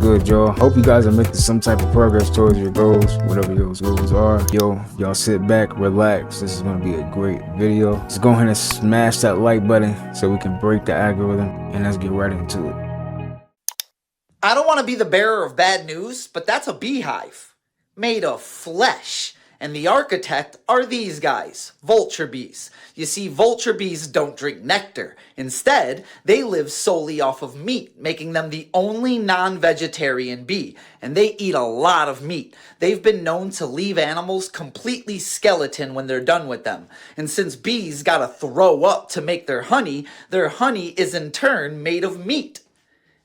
good, y'all? Hope you guys are making some type of progress towards your goals, whatever your goals are. Yo, y'all sit back, relax. This is gonna be a great video. Let's go ahead and smash that like button so we can break the algorithm, and let's get right into it. I don't want to be the bearer of bad news, but that's a beehive made of flesh. And the architect are these guys, vulture bees. You see, vulture bees don't drink nectar. Instead, they live solely off of meat, making them the only non-vegetarian bee. And they eat a lot of meat. They've been known to leave animals completely skeleton when they're done with them. And since bees gotta throw up to make their honey is in turn made of meat.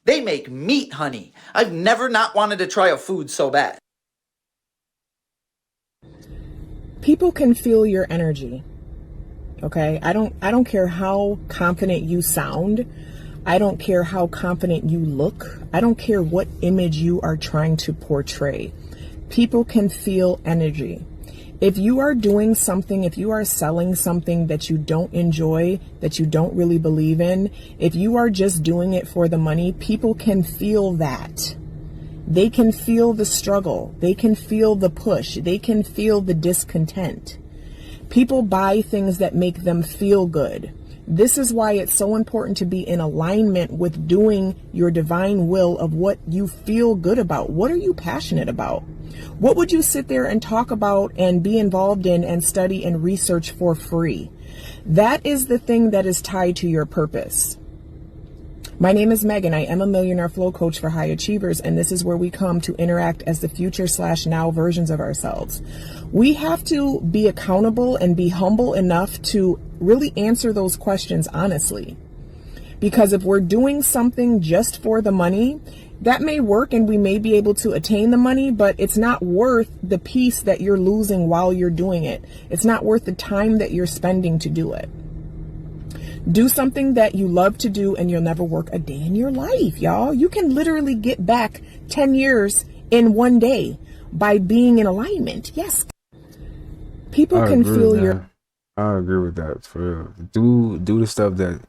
They make meat honey. I've never not wanted to try a food so bad. People can feel your energy. Okay? I don't care how confident you sound. I don't care how confident you look. I don't care what image you are trying to portray. People can feel energy. If you are doing something, if you are selling something that you don't enjoy, that you don't really believe in, if you are just doing it for the money, people can feel that. They can feel the struggle. They can feel the push. They can feel the discontent. People buy things that make them feel good. This is why it's so important to be in alignment with doing your divine will of what you feel good about. What are you passionate about? What would you sit there and talk about and be involved in and study and research for free? That is the thing that is tied to your purpose. My name is Megan. I am a millionaire flow coach for high achievers, and this is where we come to interact as the future/now versions of ourselves. We have to be accountable and be humble enough to really answer those questions honestly. Because if we're doing something just for the money, that may work and we may be able to attain the money, but it's not worth the peace that you're losing while you're doing it. It's not worth the time that you're spending to do it. Do something that you love to do and you'll never work a day in your life, y'all. You can literally get back 10 years in one day by being in alignment. Yes. People can feel your... I agree with that, for real. Do the stuff that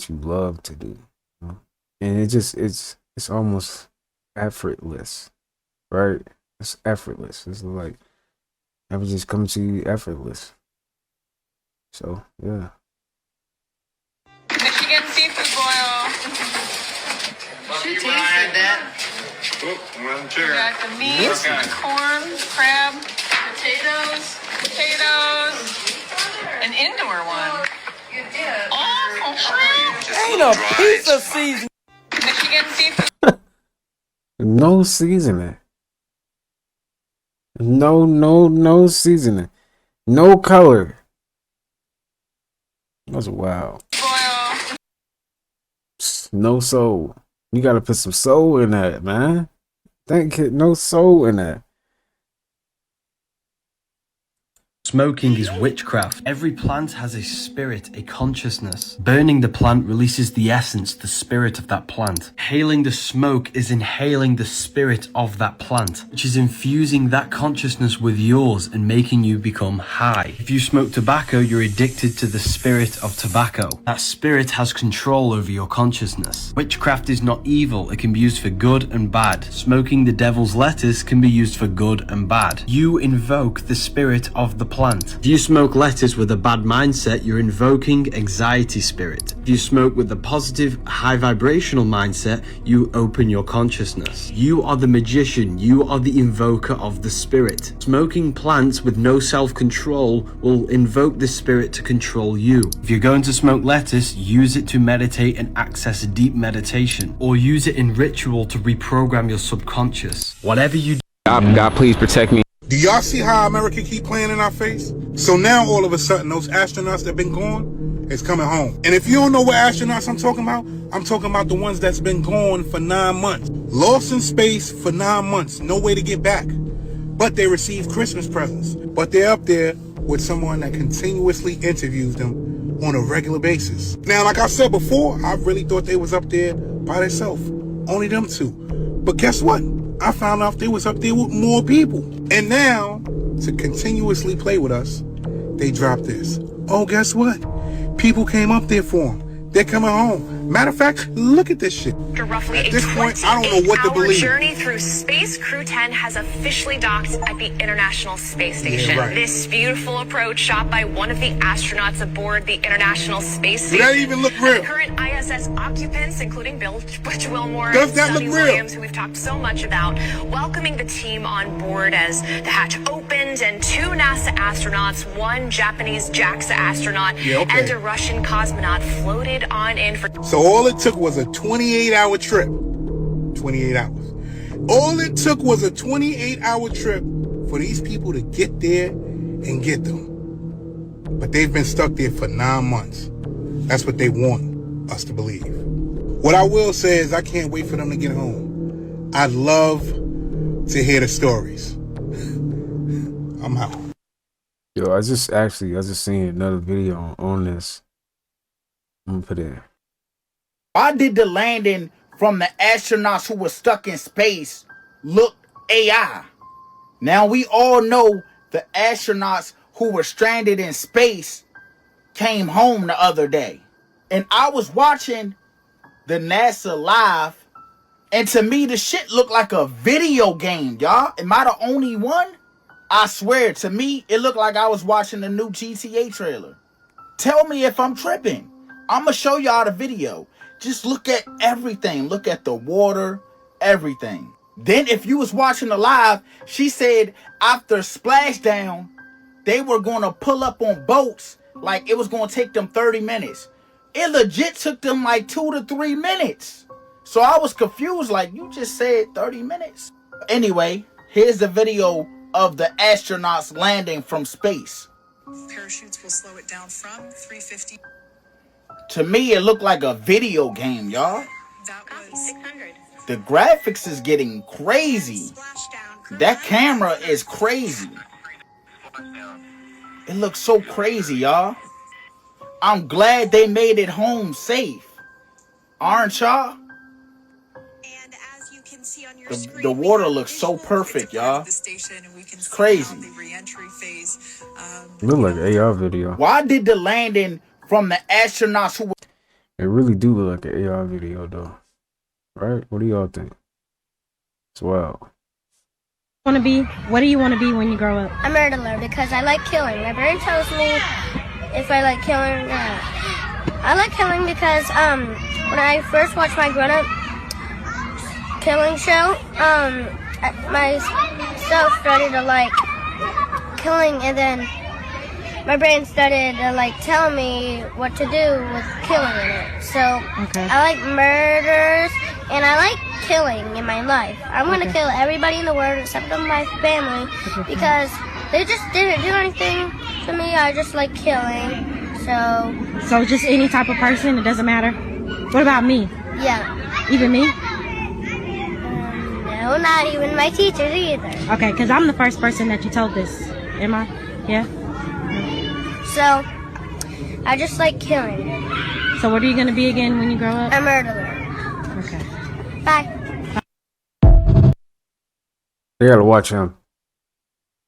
you love to do. You know? And it's almost effortless, right? It's effortless. It's like everything just comes to you effortless. So, yeah. Michigan seafood boil. She tasted that. We got the meat, the corn, crab, potatoes, an indoor one. Oh, shrimp. Ain't a piece of seasoning. Michigan seafood. No seasoning. No seasoning. No color. That's wild. Boil. No soul. You gotta put some soul in that, man. No soul in that. Smoking is witchcraft. Every plant has a spirit, a consciousness. Burning the plant releases the essence, the spirit of that plant. Inhaling the smoke is inhaling the spirit of that plant, which is infusing that consciousness with yours and making you become high. If you smoke tobacco, you're addicted to the spirit of tobacco. That spirit has control over your consciousness. Witchcraft is not evil. It can be used for good and bad. Smoking the devil's lettuce can be used for good and bad. You invoke the spirit of the plant. If you smoke lettuce with a bad mindset, you're invoking anxiety spirit. If you smoke with a positive, high vibrational mindset, you open your consciousness. You are the magician. You are the invoker of the spirit. Smoking plants with no self-control will invoke the spirit to control you. If you're going to smoke lettuce, use it to meditate and access deep meditation, or use it in ritual to reprogram your subconscious. Whatever you do, God, please protect me. Do y'all see how America keep playing in our face? So now all of a sudden those astronauts that been gone is coming home. And if you don't know what astronauts I'm talking about the ones that's been gone for 9 months. Lost in space for 9 months, no way to get back. But they receive Christmas presents. But they're up there with someone that continuously interviews them on a regular basis. Now, like I said before, I really thought they was up there by themselves. Only them two. But guess what? I found out they was up there with more people. And now, to continuously play with us, they dropped this. Oh, guess what? People came up there for them. They're coming home. Matter of fact, look at this shit. After roughly At a this point, I don't know what to 28-hour believe. journey through space, Crew 10 has officially docked at the International Space Station. right. This beautiful approach shot by one of the astronauts aboard the International Space Does Station. that even look real? The current ISS occupants, including Butch Wilmore Does and that look Sonny real? Williams, who we've talked so much about, welcoming the team on board as the hatch opened, and 2 NASA astronauts, 1 Japanese JAXA astronaut, Yeah, okay. and a Russian cosmonaut floated on in for... So all it took was a 28-hour trip. 28 hours. All it took was a 28-hour trip for these people to get there and get them. But they've been stuck there for 9 months. That's what they want us to believe. What I will say is I can't wait for them to get home. I'd love to hear the stories. I'm out. Yo, I just seen another video on this. I'm gonna put it. Why did the landing from the astronauts who were stuck in space look AI? Now we all know the astronauts who were stranded in space came home the other day. And I was watching the NASA live, and to me the shit looked like a video game, y'all. Am I the only one? I swear, to me, it looked like I was watching the new GTA trailer. Tell me if I'm tripping. I'm going to show y'all the video. Just look at everything. Look at the water, everything. Then if you was watching the live, she said after splashdown, they were going to pull up on boats like it was going to take them 30 minutes. It legit took them like 2 to 3 minutes. So I was confused, like, you just said 30 minutes. Anyway, here's the video of the astronauts landing from space. Parachutes will slow it down from 350. To me, it looked like a video game, y'all. That was 600. The graphics is getting crazy. That camera is crazy. It looks so crazy, y'all. I'm glad they made it home safe. Aren't y'all? The water looks so perfect, y'all. It's crazy. Look like an AR video. Why did the landing from the astronauts who... It really do look like an AR video though. Right? What do y'all think? It's wild. What do you want to be when you grow up? A murderer because I like killing. My brain tells me if I like killing or not. I like killing because when I first watched my grown-up killing show, myself started to like killing, and then my brain started to like tell me what to do with killing in it. So I like murders and I like killing in my life. I'm gonna kill everybody in the world except for my family because they just didn't do anything to me. I just like killing. So just any type of person, it doesn't matter. What about me? Yeah. Even me? No, not even my teachers either. Okay, because I'm the first person that you told this. Am I? Yeah? So I just like killing. So what are you going to be again when you grow up? A murderer. Okay. Bye. You gotta watch him.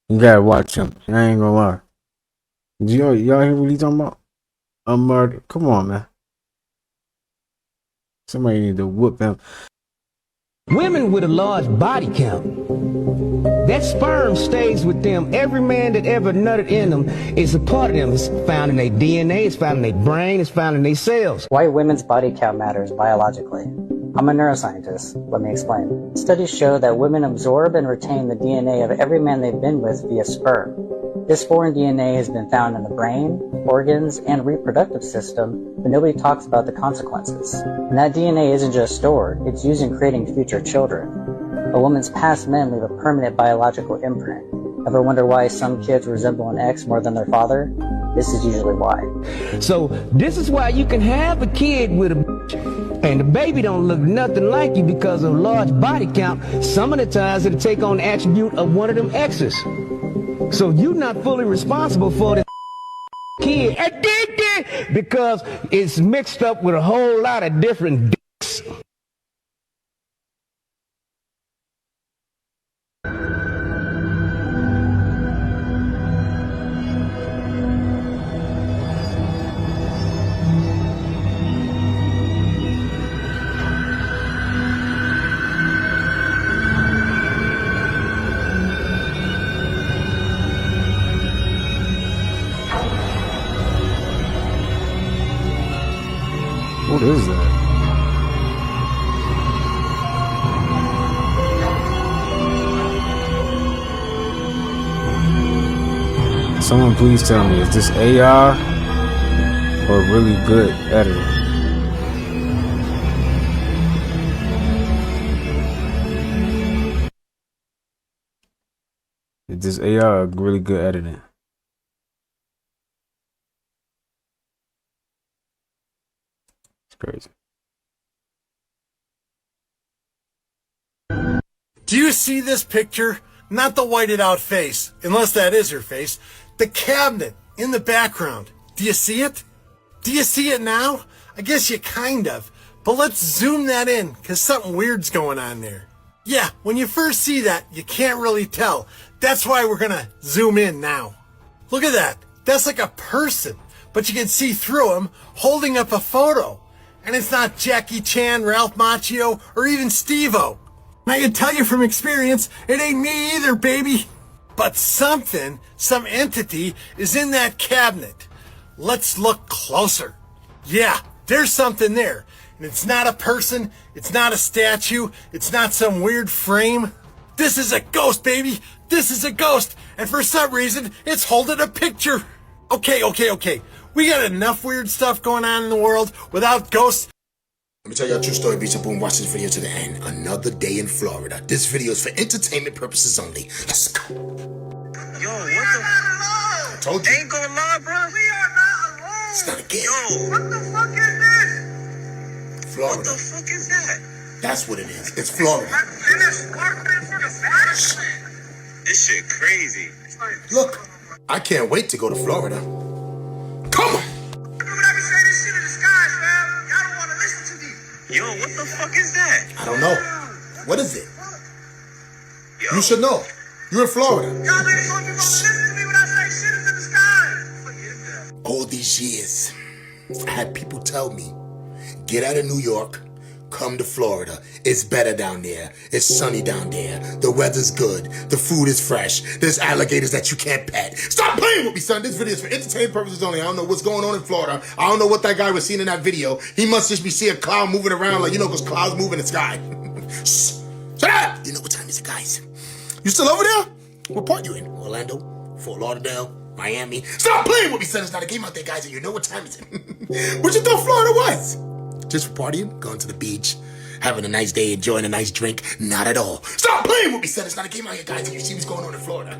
You gotta watch him. I ain't gonna lie. Y'all hear what he talking about? A murder. Come on, man. Somebody need to whoop him. Women with a large body count, that sperm stays with them. Every man that ever nutted in them is a part of them. It's found in their DNA, it's found in their brain, it's found in their cells. Why women's body count matters biologically. I'm a neuroscientist. Let me explain. Studies show that women absorb and retain the DNA of every man they've been with via sperm. This foreign DNA has been found in the brain, organs, and reproductive system, but nobody talks about the consequences. And that DNA isn't just stored, it's used in creating future children. A woman's past men leave a permanent biological imprint. Ever wonder why some kids resemble an ex more than their father? This is usually why. So this is why you can have a kid with a and the baby don't look nothing like you because of large body count. Some of the times it'll take on the attribute of one of them exes. So you're not fully responsible for the kid because it's mixed up with a whole lot of different dicks. What is that? Someone please tell me, is this AI or really good editing? Is this AI or really good editing? It's crazy. Do you see this picture? Not the whited out face, unless that is her face. The cabinet in the background. Do you see it? Do you see it now? I guess you kind of. But let's zoom that in, because something weird's going on there. Yeah, when you first see that, you can't really tell. That's why we're going to zoom in now. Look at that. That's like a person, but you can see through him holding up a photo. And it's not Jackie Chan, Ralph Macchio, or even Steve-O. And I can tell you from experience, it ain't me either, baby. But something, some entity, is in that cabinet. Let's look closer. Yeah, there's something there. And it's not a person, it's not a statue, it's not some weird frame. This is a ghost, baby. This is a ghost. And for some reason, it's holding a picture. Okay. We got enough weird stuff going on in the world without ghosts. Let me tell you a true story, Beats and Boom. Watch this video to the end. Another day in Florida. This video is for entertainment purposes only. Let's go. Yo, what the? I told you. Ain't gonna lie, bro. We are not alone. It's not a game. Yo, what the fuck is this? Florida. What the fuck is that? That's what it is. It's Florida. This shit crazy. Look, I can't wait to go to Florida. Come on. Yo, what the fuck is that? I don't know. What is it? Yo. You should know. You're in Florida. All these years, I had people tell me, get out of New York, come to Florida. It's better down there. It's sunny down there. The weather's good. The food is fresh. There's alligators that you can't pet. Stop playing with me, son. This video is for entertainment purposes only. I don't know what's going on in Florida. I don't know what that guy was seeing in that video. He must just be seeing a cloud moving around, like, because clouds move in the sky. Shut up! You know what time is it, guys? You still over there? What part you in? Orlando? Fort Lauderdale? Miami? Stop playing with me, son. It's not a game out there, guys, and you know what time is it. What you thought Florida was? Just for partying? Going to the beach? Having a nice day, enjoying a nice drink? Not at all. Stop playing with me, son. It's not a game out here, guys, and you see what's going on in Florida.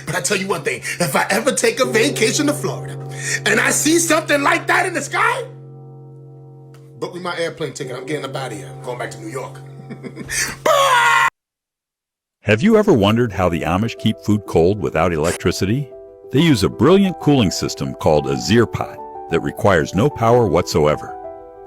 But I tell you one thing. If I ever take a vacation to Florida and I see something like that in the sky, book me my airplane ticket. I'm getting up out of here. I'm going back to New York. Have you ever wondered how the Amish keep food cold without electricity? They use a brilliant cooling system called a Zeerpot that requires no power whatsoever.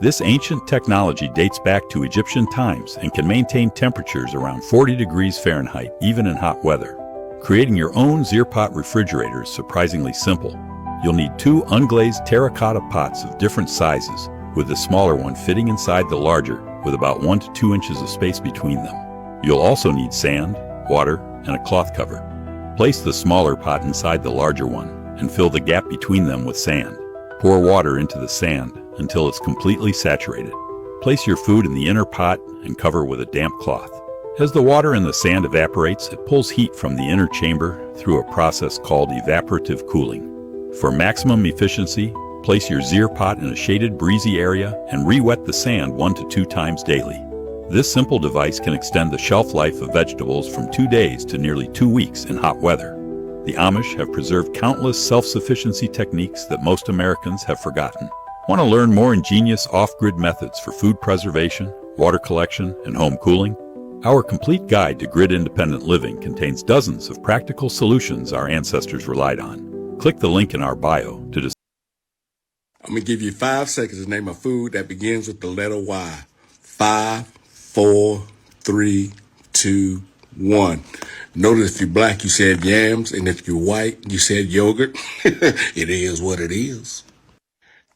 This ancient technology dates back to Egyptian times and can maintain temperatures around 40 degrees Fahrenheit even in hot weather. Creating your own Zeerpot refrigerator is surprisingly simple. You'll need 2 unglazed terracotta pots of different sizes, with the smaller one fitting inside the larger with about 1 to 2 inches of space between them. You'll also need sand, water, and a cloth cover. Place the smaller pot inside the larger one and fill the gap between them with sand. Pour water into the sand until it's completely saturated. Place your food in the inner pot and cover with a damp cloth. As the water in the sand evaporates, it pulls heat from the inner chamber through a process called evaporative cooling. For maximum efficiency, place your Zeerpot in a shaded, breezy area and re-wet the sand 1 to 2 times daily. This simple device can extend the shelf life of vegetables from 2 days to nearly 2 weeks in hot weather. The Amish have preserved countless self-sufficiency techniques that most Americans have forgotten. Want to learn more ingenious off-grid methods for food preservation, water collection, and home cooling? Our complete guide to grid-independent living contains dozens of practical solutions our ancestors relied on. Click the link in our bio to discover. I'm going to give you 5 seconds to name a food that begins with the letter Y. 5, 4, 3, 2, 1. Notice if you're black, you said yams, and if you're white, you said yogurt. It is what it is.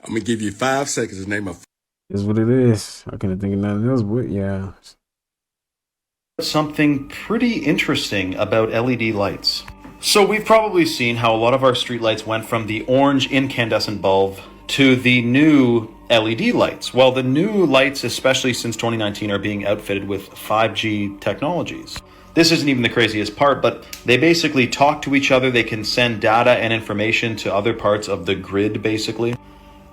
I'm going to give you 5 seconds to name a food. It's what it is. I couldn't think of nothing else, but yeah. Something pretty interesting about LED lights. So we've probably seen how a lot of our streetlights went from the orange incandescent bulb to the new LED lights. Well, the new lights, especially since 2019, are being outfitted with 5G technologies. This isn't even the craziest part, but they basically talk to each other. They can send data and information to other parts of the grid, basically.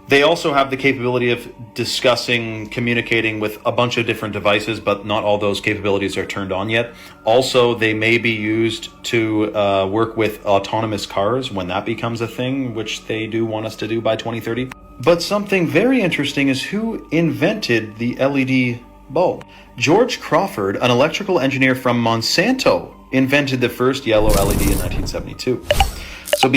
They also have the capability of discussing, communicating with a bunch of different devices, but not all those capabilities are turned on yet. Also, they may be used to work with autonomous cars when that becomes a thing, which they do want us to do by 2030. But something very interesting is who invented the LED bulb. George Crawford, an electrical engineer from Monsanto, invented the first yellow LED in 1972. So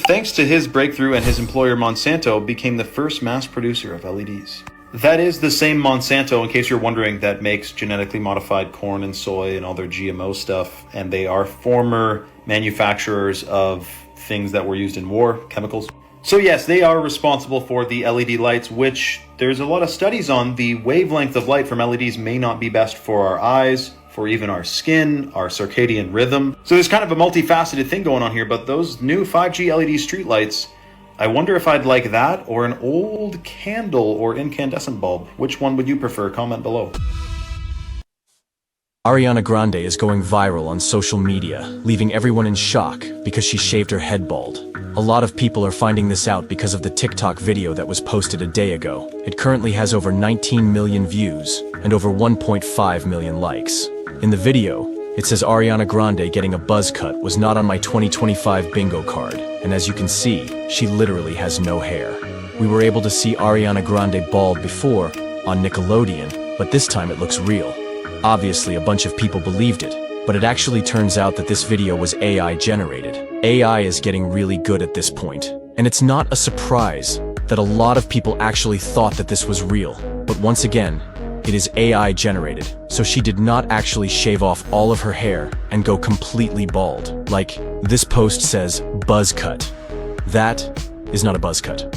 thanks to his breakthrough, and his employer Monsanto became the first mass producer of LEDs. That is the same Monsanto, in case you're wondering, that makes genetically modified corn and soy and all their GMO stuff. And they are former manufacturers of things that were used in war, chemicals. So yes, they are responsible for the LED lights, which there's a lot of studies on. The wavelength of light from LEDs may not be best for our eyes, for even our skin, our circadian rhythm. So there's kind of a multifaceted thing going on here, but those new 5G LED streetlights, I wonder if I'd like that or an old candle or incandescent bulb. Which one would you prefer? Comment below. Ariana Grande is going viral on social media, leaving everyone in shock because she shaved her head bald. A lot of people are finding this out because of the TikTok video that was posted a day ago. It currently has over 19 million views and over 1.5 million likes. In the video, it says Ariana Grande getting a buzz cut was not on my 2025 bingo card, and as you can see, she literally has no hair. We were able to see Ariana Grande bald before on Nickelodeon, but this time it looks real. Obviously, a bunch of people believed it, but it actually turns out that this video was AI generated. AI is getting really good at this point, and it's not a surprise that a lot of people actually thought that this was real. But once again, it is AI generated, so she did not actually shave off all of her hair and go completely bald. Like, this post says, buzz cut. That is not a buzz cut.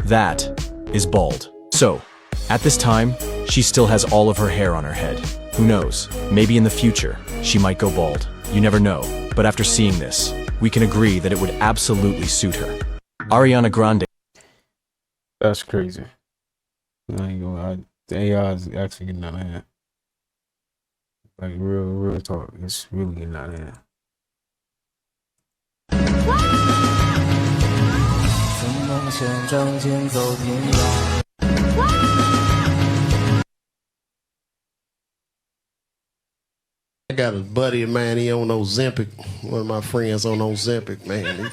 That is bald. So, at this time, she still has all of her hair on her head. Who knows? Maybe in the future, she might go bald. You never know. But after seeing this, we can agree that it would absolutely suit her. Ariana Grande. That's crazy. I ain't gonna lie. The AI is actually getting out of hand. Like real talk. It's really getting out of hand. I got a buddy of mine, he on Ozempic. One of my friends on Ozempic, man. He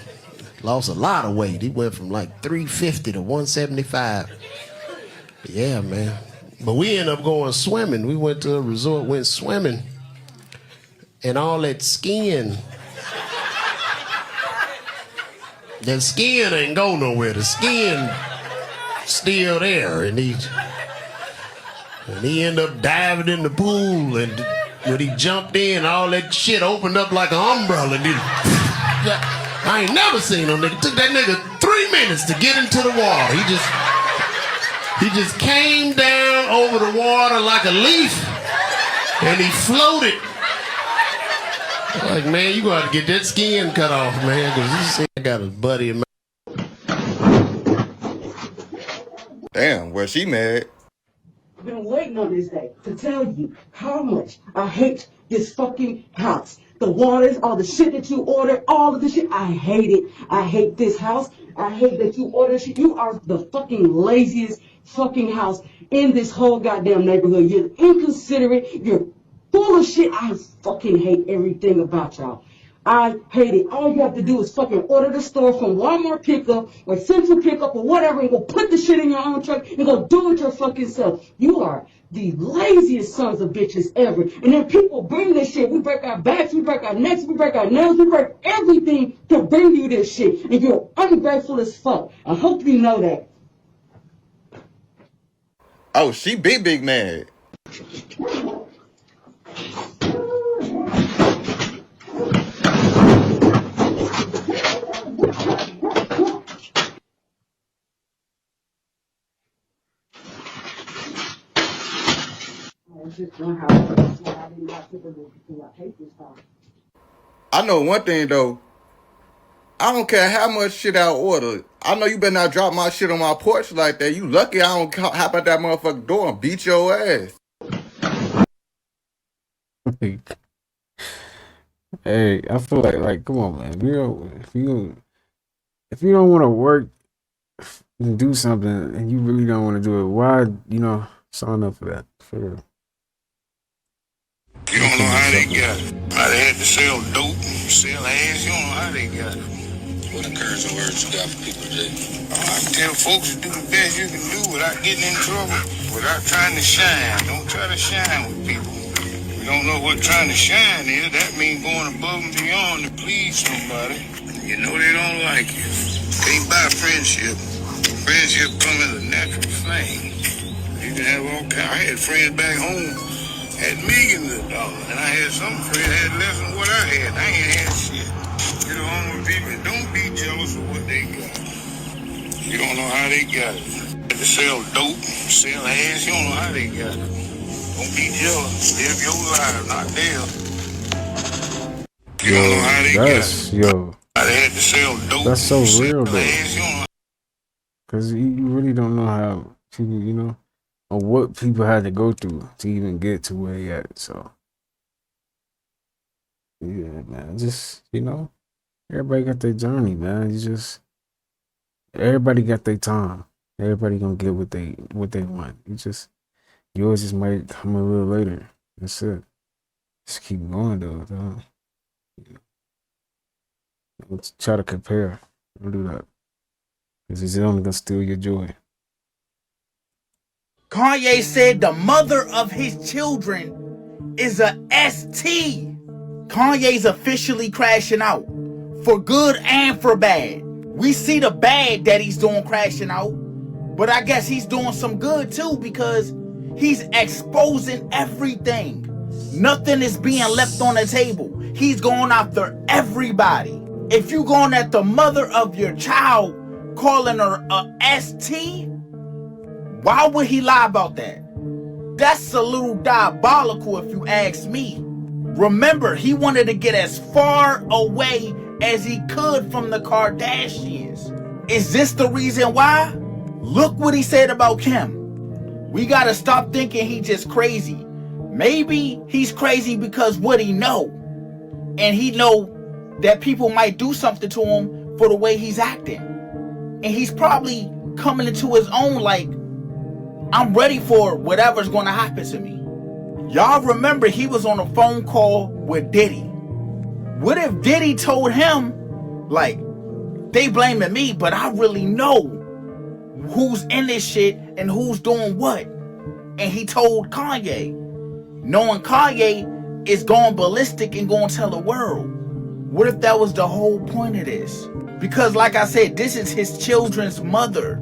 lost a lot of weight. He went from like 350 to 175. Yeah, man. But we ended up going swimming. We went to a resort, went swimming. And all that skin ain't go nowhere. The skin still there. And he ended up diving in the pool, and when he jumped in, all that shit opened up like an umbrella. I ain't never seen no nigga. Took that nigga 3 minutes to get into the water. He just came down over the water like a leaf, and he floated. Like, man, you gonna have to get that skin cut off, man, because I got a buddy of mine. Damn, well, she mad. I've been waiting on this day to tell you how much I hate this fucking house. The waters, all the shit that you order, all of the shit, I hate it. I hate this house. I hate that you order shit. You are the fucking laziest fucking house in this whole goddamn neighborhood. You're inconsiderate. You're full of shit. I fucking hate everything about y'all. I hate it. All you have to do is fucking order the store from Walmart pickup or Central pickup or whatever, and go put the shit in your own truck and go do it your fucking self. You are the laziest sons of bitches ever. And then people bring this shit. We break our backs, we break our necks, we break our nails, we break everything to bring you this shit. And you're ungrateful as fuck. I hope you know that. Oh, she big mad. I know one thing though. I don't care how much shit I order. I know you better not drop my shit on my porch like that. You lucky I don't hop out that motherfucking door and beat your ass. Hey, I feel like come on, man. If you don't want to work and do something and you really don't want to do it, why sign up for that? For real. You don't know how they got it. How they had to sell dope, sell ass. You don't know how they got it. What encouraging words you got for people today? I tell folks to do the best you can do without getting in trouble, without trying to shine. Don't try to shine with people. You don't know what trying to shine is. That means going above and beyond to please somebody. You know they don't like you. Can't buy friendship. Friendship comes as a natural thing. You can have all kinds. I had friends back home had millions of dollars, and I had some friends had less than what I had. I ain't had shit. Get along with people and don't be jealous of what they got. You don't know how they got it. They sell dope, sell ass. You don't know how they got it. Don't be jealous. Live your life, not theirs. You don't know how they got it. They had to sell dope. That's so real though. Ass. You don't know. Cause you really don't know how people, or what people had to go through to even get to where they at. So yeah, man, just everybody got their journey, man. Everybody got their time. Everybody gonna get what they want. Yours just might come a little later. That's it. Just keep going though. Don't try to compare. Don't do that. Because it's only gonna steal your joy. Kanye said the mother of his children is a ST. Kanye's officially crashing out. For good and for bad. We see the bad that he's doing crashing out. But I guess he's doing some good too because he's exposing everything. Nothing is being left on the table. He's going after everybody. If you going at the mother of your child, calling her a ST, why would he lie about that? That's a little diabolical if you ask me. Remember, he wanted to get as far away as he could from the Kardashians. Is this the reason why? Look what he said about Kim. We gotta stop thinking he just crazy. Maybe he's crazy because what he know. And he know that people might do something to him for the way he's acting. And he's probably coming into his own like, I'm ready for whatever's going to happen to me. Y'all remember he was on a phone call with Diddy. What if Diddy told him, like, they blaming me, but I really know who's in this shit and who's doing what? And he told Kanye, knowing Kanye is going ballistic and going to tell the world. What if that was the whole point of this? Because like I said, this is his children's mother.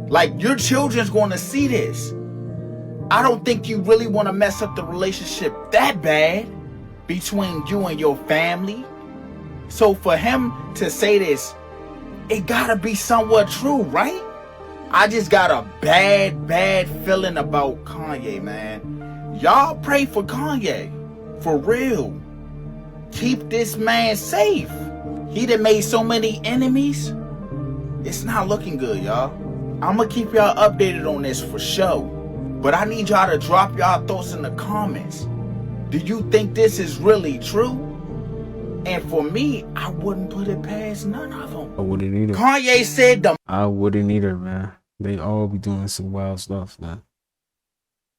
Like, your children's going to see this. I don't think you really want to mess up the relationship that bad between you and your family. So for him to say this, it gotta be somewhat true, right? I just got a bad feeling about Kanye, man. Y'all pray for Kanye. For real. Keep this man safe. He done made so many enemies. It's not looking good, y'all. I'm gonna keep y'all updated on this for sure. But I need y'all to drop y'all thoughts in the comments. Do you think this is really true? And for me, I wouldn't put it past none of them. I wouldn't either. Kanye said I wouldn't either, man. They all be doing some wild stuff, man.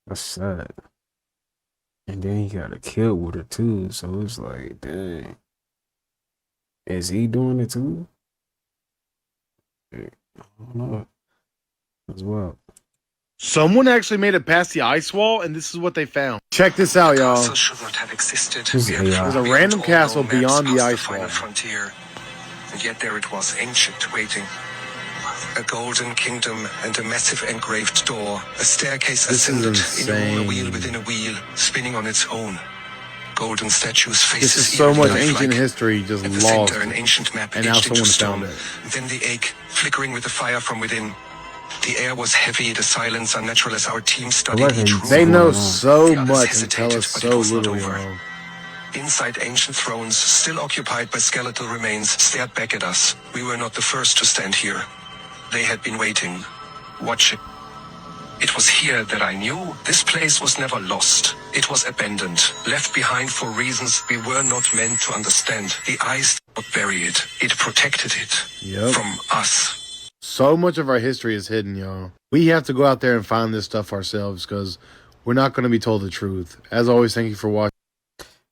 That's sad. And then he got a kid with her too, so it's like, dang. Is he doing it too? I don't know. As well. Someone actually made it past the ice wall, and this is what they found. Check this out, y'all. The castle should not have existed. There's a random castle beyond the ice wall. Frontier, and yet there it was, ancient, waiting. A golden kingdom and a massive engraved door. A staircase ascended in a wheel within a wheel, spinning on its own. Golden statues, faces. This is so much ancient lifelike. history just At the lost, center, an ancient map and now etched into someone found stone. it. Then the egg, flickering with the fire from within. The air was heavy, the silence unnatural as our team studied each room. They know so The others much and hesitated, tell us but so it was not little, over. y'all. Inside ancient thrones, still occupied by skeletal remains, stared back at us. We were not the first to stand here. They had been waiting, watching. It was here that I knew this place was never lost. It was abandoned, left behind for reasons we were not meant to understand. The ice did not bury it. It protected it from us. So much of our history is hidden, y'all. We have to go out there and find this stuff ourselves because we're not going to be told the truth. As always, thank you for watching.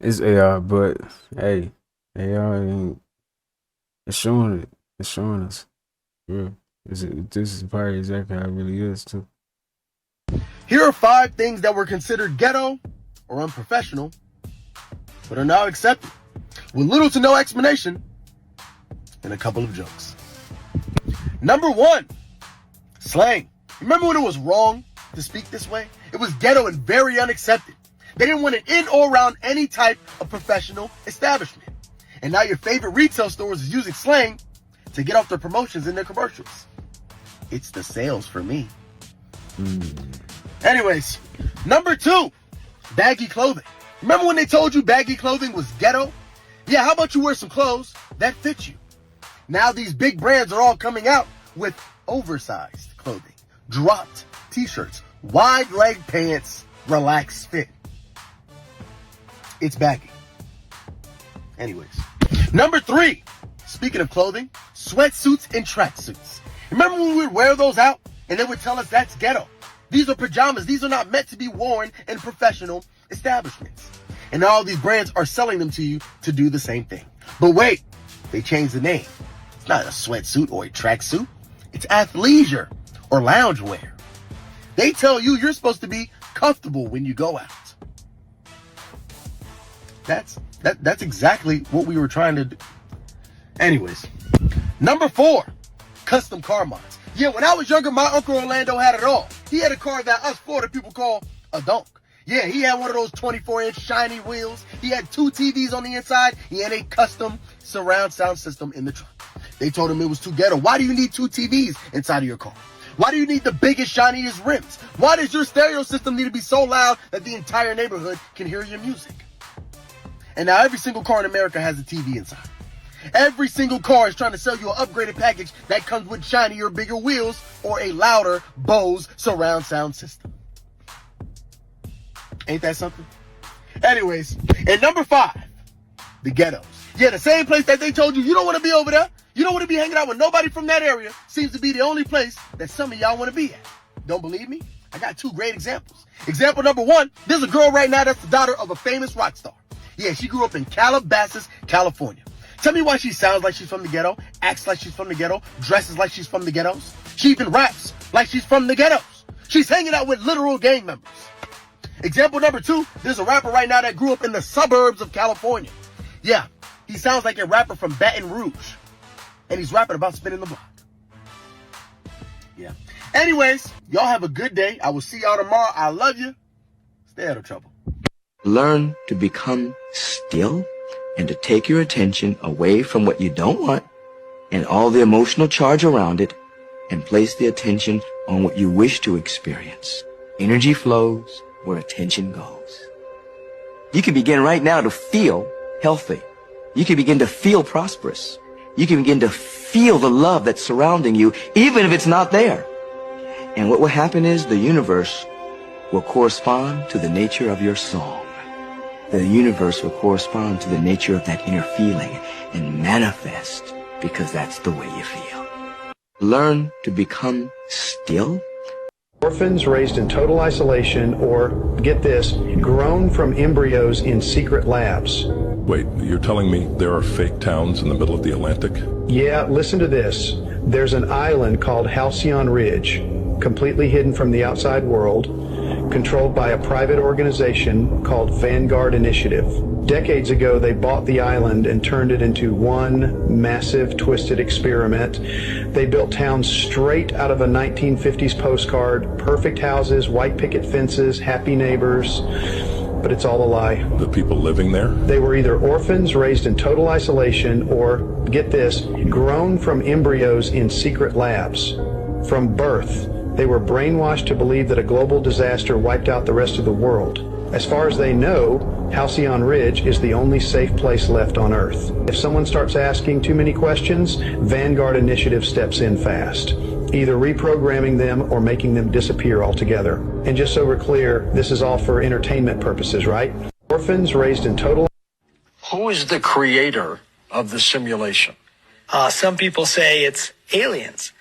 It's AI, but hey, AI ain't. It's showing it. It's showing us. Yeah, this is probably exactly how it really is too. Here are 5 things that were considered ghetto or unprofessional, but are now accepted, with little to no explanation, and a couple of jokes. Number 1, slang. Remember when it was wrong to speak this way? It was ghetto and very unaccepted. They didn't want it in or around any type of professional establishment. And now your favorite retail stores is using slang to get off their promotions in their commercials. It's the sales for me. Anyways, number 2, baggy clothing. Remember when they told you baggy clothing was ghetto? Yeah, how about you wear some clothes that fit you? Now these big brands are all coming out with oversized clothing, dropped t-shirts, wide leg pants, relaxed fit. It's baggy. Anyways, number 3, speaking of clothing, sweatsuits and tracksuits. Remember when we would wear those out and they would tell us that's ghetto? These are pajamas. These are not meant to be worn in professional establishments. And now all these brands are selling them to you to do the same thing. But wait, they changed the name. It's not a sweatsuit or a tracksuit. It's athleisure or loungewear. They tell you you're supposed to be comfortable when you go out. That's exactly what we were trying to do. Anyways, number 4, custom car mods. Yeah, when I was younger, my Uncle Orlando had it all. He had a car that us Florida people call a donk. Yeah, he had one of those 24-inch shiny wheels. He had 2 TVs on the inside. He had a custom surround sound system in the trunk. They told him it was too ghetto. Why do you need 2 TVs inside of your car? Why do you need the biggest, shiniest rims? Why does your stereo system need to be so loud that the entire neighborhood can hear your music? And now every single car in America has a TV inside. Every single car is trying to sell you an upgraded package that comes with shinier, bigger wheels or a louder Bose surround sound system. Ain't that something? Anyways, and number 5, the ghettos. Yeah, the same place that they told you don't want to be over there. You don't want to be hanging out with nobody from that area. Seems to be the only place that some of y'all want to be at. Don't believe me? I got 2 great examples. Example number 1, there's a girl right now that's the daughter of a famous rock star. Yeah, she grew up in Calabasas, California. Tell me why she sounds like she's from the ghetto, acts like she's from the ghetto, dresses like she's from the ghettos. She even raps like she's from the ghettos. She's hanging out with literal gang members. Example number 2, there's a rapper right now that grew up in the suburbs of California. Yeah, he sounds like a rapper from Baton Rouge. And he's rapping about spinning the block. Yeah. Anyways, y'all have a good day. I will see y'all tomorrow. I love you. Stay out of trouble. Learn to become still and to take your attention away from what you don't want and all the emotional charge around it and place the attention on what you wish to experience. Energy flows where attention goes. You can begin right now to feel healthy. You can begin to feel prosperous. You can begin to feel the love that's surrounding you, even if it's not there. And what will happen is the universe will correspond to the nature of your song. The universe will correspond to the nature of that inner feeling and manifest because that's the way you feel. Learn to become still. Orphans raised in total isolation or, get this, grown from embryos in secret labs. Wait, you're telling me there are fake towns in the middle of the Atlantic? Yeah, listen to this. There's an island called Halcyon Ridge, completely hidden from the outside world, controlled by a private organization called Vanguard Initiative. Decades ago, they bought the island and turned it into one massive, twisted experiment. They built towns straight out of a 1950s postcard, perfect houses, white picket fences, happy neighbors, but it's all a lie. The people living there? They were either orphans raised in total isolation or, get this, grown from embryos in secret labs. From birth, they were brainwashed to believe that a global disaster wiped out the rest of the world. As far as they know, Halcyon Ridge is the only safe place left on Earth. If someone starts asking too many questions, Vanguard Initiative steps in fast, either reprogramming them or making them disappear altogether. And just so we're clear, this is all for entertainment purposes, right? Orphans raised in total... Who is the creator of the simulation? Some people say it's aliens.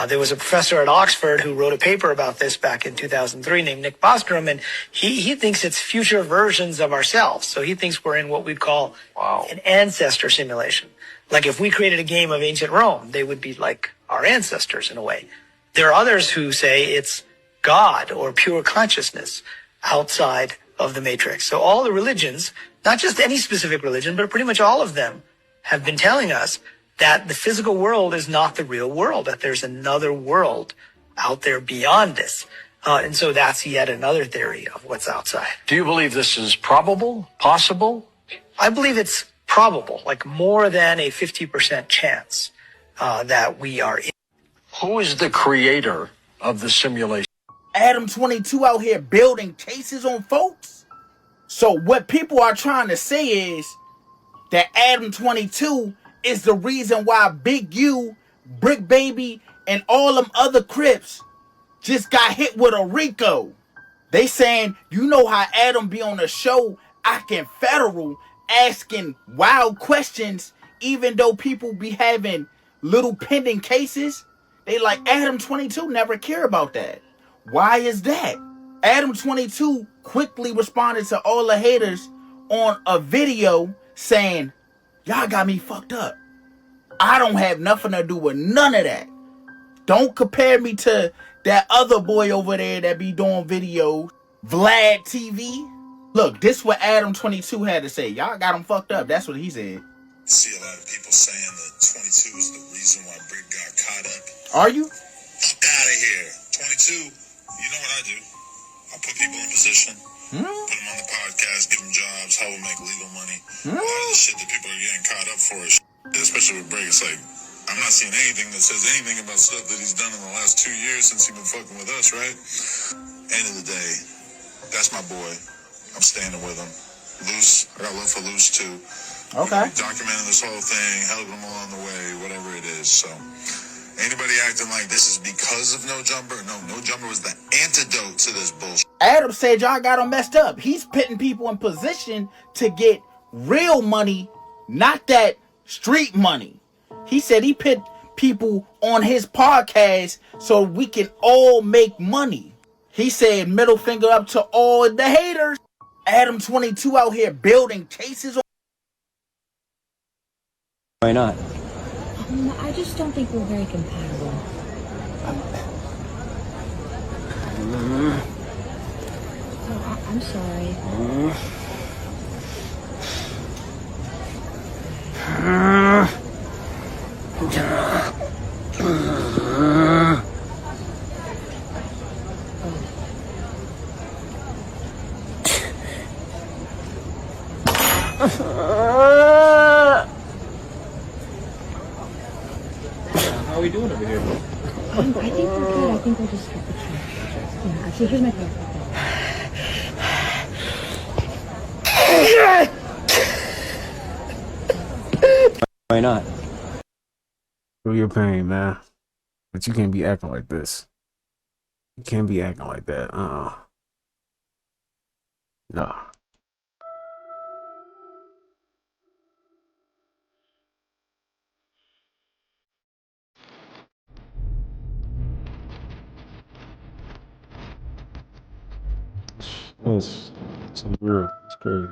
There was a professor at Oxford who wrote a paper about this back in 2003 named Nick Bostrom, and he thinks it's future versions of ourselves. So he thinks we're in what we'd call an ancestor simulation. Like if we created a game of ancient Rome, they would be like our ancestors in a way. There are others who say it's God or pure consciousness outside of the matrix. So all the religions, not just any specific religion, but pretty much all of them have been telling us that the physical world is not the real world, that there's another world out there beyond this. And so that's yet another theory of what's outside. Do you believe this is probable, possible? I believe it's probable, like more than a 50% chance that we are in. Who is the creator of the simulation? Adam22 out here building cases on folks. So what people are trying to say is that Adam22 is the reason why Big U, Brick Baby, and all them other Crips just got hit with a RICO. They saying, you know how Adam be on the show acting federal, asking wild questions, even though people be having little pending cases? They like, Adam22 never care about that. Why is that? Adam22 quickly responded to all the haters on a video saying, y'all got me fucked up. I don't have nothing to do with none of that. Don't compare me to that other boy over there that be doing videos, Vlad TV. Look, this what Adam22 had to say. Y'all got him fucked up. That's what he said. I see a lot of people saying that 22 is the reason why Brick got caught up. Are you? Fuck out of here. 22, you know what I do. I put people in position, put them on the podcast, give them jobs, help them make legal money. A lot of the shit that people are getting caught up for is shit. Especially with Brick, it's like, I'm not seeing anything that says anything about stuff that he's done in the last 2 years since he's been fucking with us, right? End of the day, that's my boy. I'm standing with him. Loose, I got love for Loose too. Okay. Documenting this whole thing, helping him along the way, whatever it is. So, anybody acting like this is because of No Jumper? No, No Jumper was the antidote to this bullshit. Adam said y'all got him messed up. He's putting people in position to get real money, not that street money. He said he put people on his podcast so we can all make money. He said middle finger up to all the haters. Adam22 out here building cases on... Why not? I just don't think we're very compatible. Oh, I'm sorry. How are we doing over here? I think we're good. I think we'll just start the train. Yeah, actually, here's my phone. Why not? Feel your pain, man. But you can't be acting like this. You can't be acting like that. No. It's weird. It's crazy.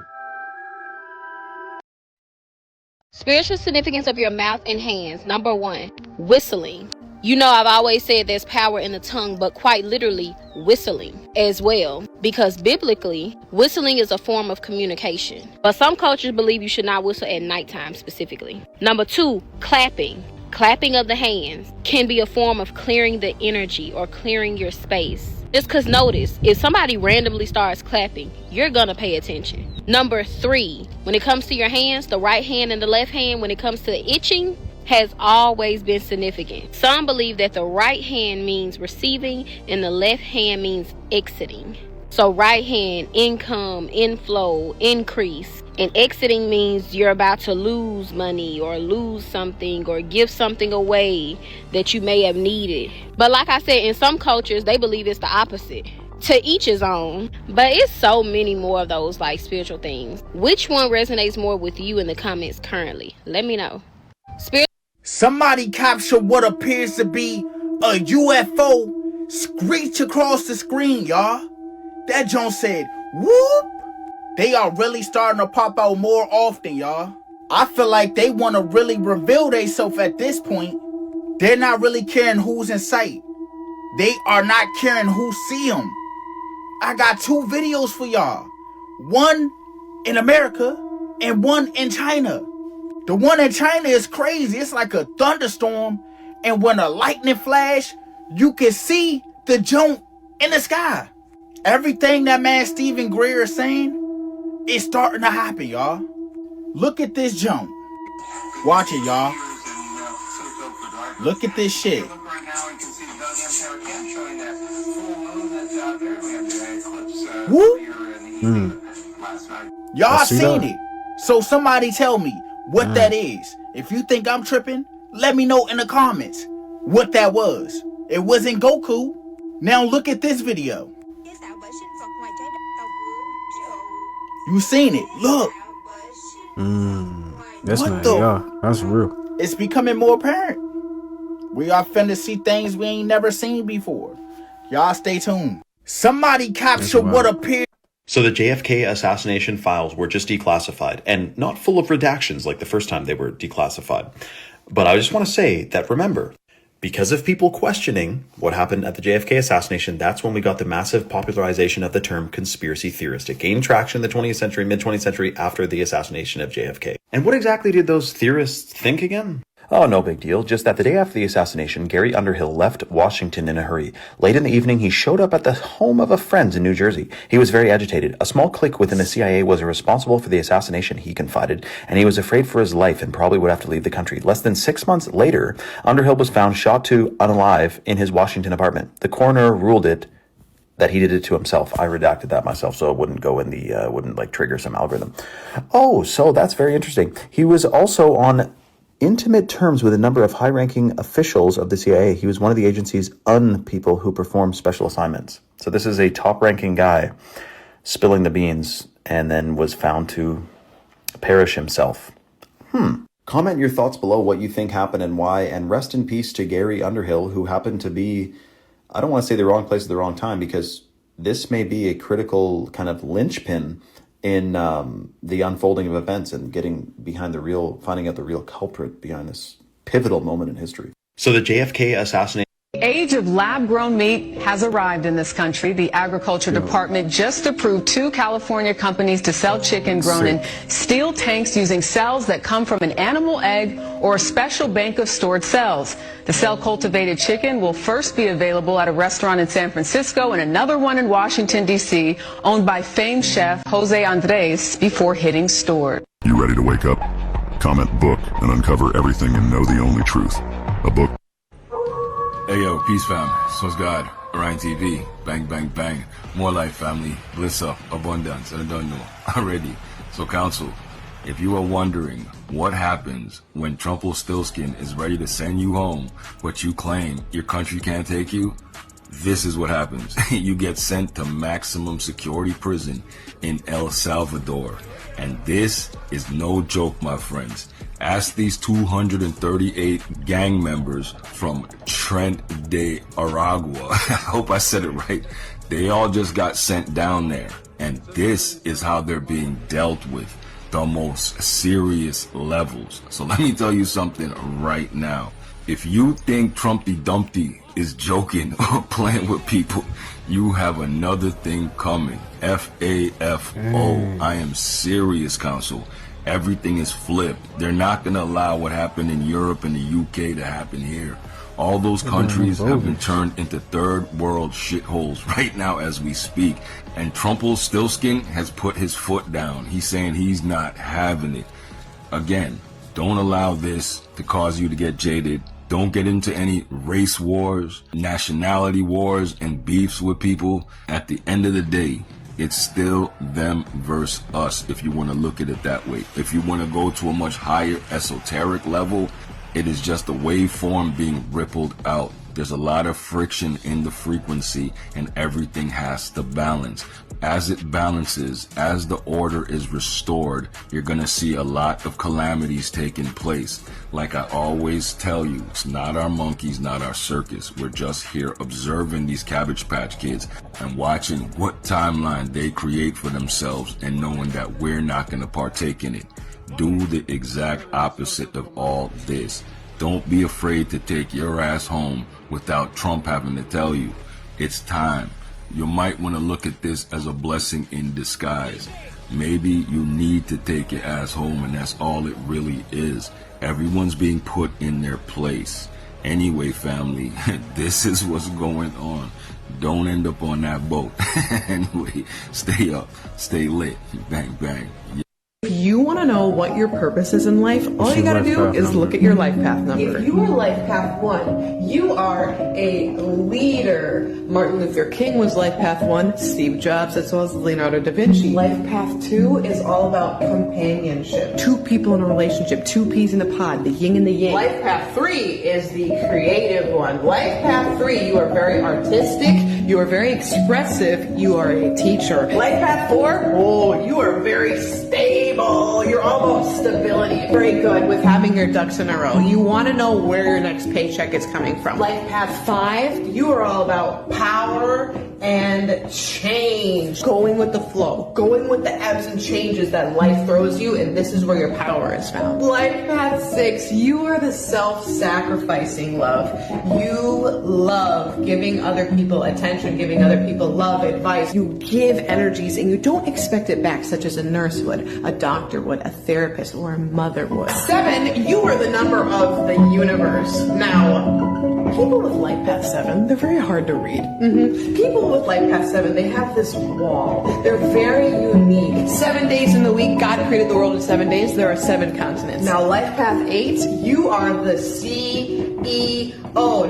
Spiritual significance of your mouth and hands. Number 1, whistling. You know, I've always said there's power in the tongue, but quite literally whistling as well, because biblically, whistling is a form of communication. But some cultures believe you should not whistle at nighttime specifically. Number 2, clapping. Clapping of the hands can be a form of clearing the energy or clearing your space. Just because notice, if somebody randomly starts clapping, you're gonna pay attention. Number 3, when it comes to your hands, the right hand and the left hand, when it comes to the itching, has always been significant. Some believe that the right hand means receiving and the left hand means exiting. So right hand, income, inflow, increase. And exiting means you're about to lose money or lose something or give something away that you may have needed. But like I said, in some cultures, they believe it's the opposite. To each his own. But it's so many more of those like spiritual things. Which one resonates more with you in the comments currently? Let me know. Somebody captured what appears to be a UFO screech across the screen, y'all. That Jones said, whoop. They are really starting to pop out more often, y'all. I feel like they want to really reveal themselves at this point. They're not really caring who's in sight. They are not caring who see them. I got 2 videos for y'all. One in America and one in China. The one in China is crazy. It's like a thunderstorm. And when a lightning flash, you can see the junk in the sky. Everything that man Stephen Greer is saying is starting to happen, y'all. Look at this junk. Watch it, y'all. Look at this shit. Whoop. Y'all seen it. So somebody tell me what that is. If you think I'm tripping, let me know in the comments what that was. It wasn't Goku. Now look at this video. You seen it. Look. That's what not, the? yeah, that's real. It's becoming more apparent. We are finna see things we ain't never seen before. Y'all stay tuned. Somebody captured what appeared. So the JFK assassination files were just declassified and not full of redactions like the first time they were declassified. But I just want to say that, remember, because of people questioning what happened at the JFK assassination, that's when we got the massive popularization of the term conspiracy theorist. It gained traction in the 20th century, mid-20th century, after the assassination of JFK. And what exactly did those theorists think again? Oh, no big deal. Just that the day after the assassination, Gary Underhill left Washington in a hurry. Late in the evening, he showed up at the home of a friend in New Jersey. He was very agitated. A small clique within the CIA was responsible for the assassination, he confided, and he was afraid for his life and probably would have to leave the country. Less than 6 months later, Underhill was found shot to unalive in his Washington apartment. The coroner ruled it that he did it to himself. I redacted that myself so it wouldn't go in the, wouldn't like trigger some algorithm. Oh, so that's very interesting. He was also on intimate terms with a number of high-ranking officials of the CIA. He was one of the agency's people who perform special assignments. So this is a top-ranking guy spilling the beans and then was found to perish himself. Comment your thoughts below what you think happened and why, and rest in peace to Gary Underhill, who happened to be, I don't want to say the wrong place at the wrong time, because this may be a critical kind of linchpin in the unfolding of events and getting behind the real, finding out the real culprit behind this pivotal moment in history. So the JFK assassination. Age of lab-grown meat has arrived in this country. The Agriculture Department just approved 2 California companies to sell chicken grown in steel tanks using cells that come from an animal egg or a special bank of stored cells. The cell-cultivated chicken will first be available at a restaurant in San Francisco and another one in Washington, D.C., owned by famed chef Jose Andres, before hitting stores. You ready to wake up? Comment book and uncover everything and know the only truth. A book. Hey yo, peace fam, source God, Orion TV, bang bang bang, more life family, bliss up, abundance, and I don't know, already. So council, if you are wondering what happens when Trumpelstiltskin is ready to send you home, but you claim your country can't take you, this is what happens. You get sent to maximum security prison in El Salvador. And this is no joke, my friends. Ask these 238 gang members from Trent de Aragua. I hope I said it right. They all just got sent down there. And this is how they're being dealt with. The most serious levels. So let me tell you something right now. If you think Trumpy Dumpty is joking or playing with people, you have another thing coming. FAFO. I am serious, counsel. Everything is flipped. They're not going to allow what happened in Europe and the UK to happen here. All those countries have been turned into third world shitholes right now as we speak. And Trumpelstiltskin has put his foot down. He's saying he's not having it. Again, don't allow this to cause you to get jaded Don't get into any race wars, nationality wars, and beefs with people. At the end of the day, it's still them versus us, if you want to look at it that way. If you want to go to a much higher esoteric level, it is just a waveform being rippled out. There's a lot of friction in the frequency, and everything has to balance. As it balances, as the order is restored, you're going to see a lot of calamities taking place. Like I always tell you, it's not our monkeys, not our circus. We're just here observing these Cabbage Patch Kids and watching what timeline they create for themselves, and knowing that we're not going to partake in it. Do the exact opposite of all this. Don't be afraid to take your ass home without Trump having to tell you. It's time. You might want to look at this as a blessing in disguise. Maybe you need to take your ass home, and that's all it really is. Everyone's being put in their place. Anyway, family, this is what's going on. Don't end up on that boat. Anyway, stay up, stay lit, bang, bang. If you want to know what your purpose is in life, all you gotta do is look at your life path number. If you are life path 1, you are a leader. Martin Luther King was life path 1, Steve Jobs, as well as Leonardo da Vinci. Life path 2 is all about companionship. 2 people in a relationship, 2 peas in a pod, the yin and the yang. Life path 3 is the creative one. Life path 3, you are very artistic, you are very expressive, you are a teacher. Life path 4, oh, you are very stable. You're almost stability. Very good with having your ducks in a row. You want to know where your next paycheck is coming from. Life path 5, you are all about power and change. Going with the flow. Going with the ebbs and changes that life throws you, and this is where your power is found. Life path 6, you are the self-sacrificing love. You love giving other people attention, giving other people love, advice. You give energies and you don't expect it back, such as a nurse would, a doctor would, a therapist, or a mother would. 7, you are the number of the universe. Now, people with life path 7, they're very hard to read. People with life path 7, they have this wall. They're very unique. 7 days in the week, God created the world in 7 days. There are 7 continents. Now, life path 8, you are the CEO.